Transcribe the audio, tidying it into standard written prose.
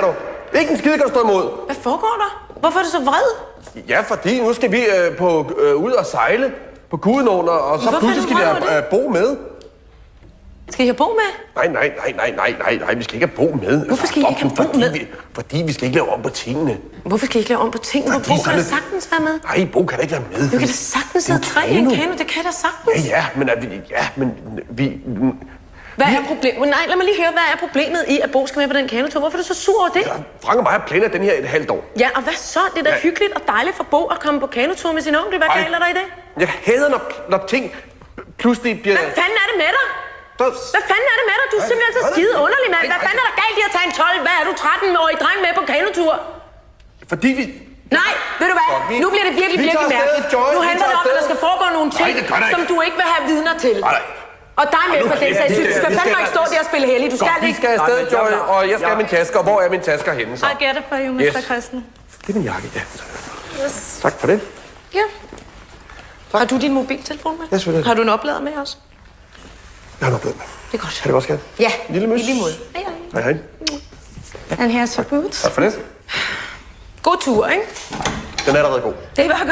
du. Ikke en skide kan du stå imod. Hvad foregår der? Hvorfor er du så vred? Ja, fordi nu skal vi ud og sejle på Gudenåen, og så pludselig skal vi have Bo med. Skal I have Bo med? Nej, vi skal ikke have Bo med. Hvorfor skal I ikke have Bo med? Fordi vi skal ikke lave om på tingene. Hvorfor skal I ikke lave om på tingene? Bo kan da sagtens være med. Nej, Bo kan da ikke være med. Du kan da sagtens sidde tre i en kano, det kan da sagtens. Ja, men vi... Hvad er problemet? Nej, lad mig lige høre, hvad er problemet i, at Bo skal med på den kanotur? Hvorfor er du så sur over det? Ja, Frank og mig har planlagt den her et halvt år. Ja, og hvad så? Det er da hyggeligt og dejligt for Bo at komme på kanotur med sin onkel. Hvad galt er der i det? Jeg hader, når ting pludselig bliver... Hvad fanden er det med dig? Hvad fanden er det med dig? Du er simpelthen så skide underlig, mand. Hvad fanden er der galt i at tage en 12? Hvad er du 13-årig dreng med på kanotur? Fordi vi... Nej, ved du hvad? Nu bliver det virkelig mærkeligt. Nu handler det om, at der skal foregå nogle ting, som du ikke vil have vidner til. Og dig med for den sags skyld. Du skal fandme ikke stå der og spille heldig. Du skal ikke. Vi skal afsted, Joy, og jeg skal have min taske. Og hvor er min tasker henne så? I get it for you, Mr. Christen. Det er min jakke, ja. Yes. Tak for det. Ja. Har du din mobiltelefon med? Ja, selvfølgelig. Har du en oplader med også? Jeg har nok blevet med. Det er godt. Har det godt, skat? Ja, Lille mus. i lige måde. Hej, hej. And here's your boots. Tak for det. God tur, ikke? Den er allerede god. Det er bare